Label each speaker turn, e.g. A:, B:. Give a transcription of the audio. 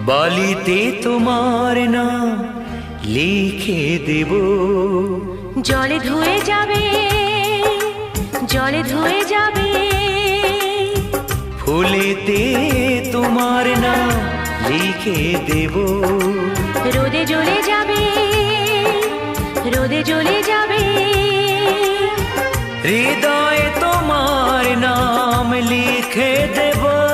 A: বালিতে তোমার নাম লিখে দেব।
B: জলে ধুয়ে যাবে, জলে ধুয়ে যাবে।
A: ফুলেতে তোমার নাম লিখে দেব।
B: রোদে জ্বলে যাবে, রোদে জ্বলে যাবে।
A: হৃদয়ে তোমার নাম লিখে দেব।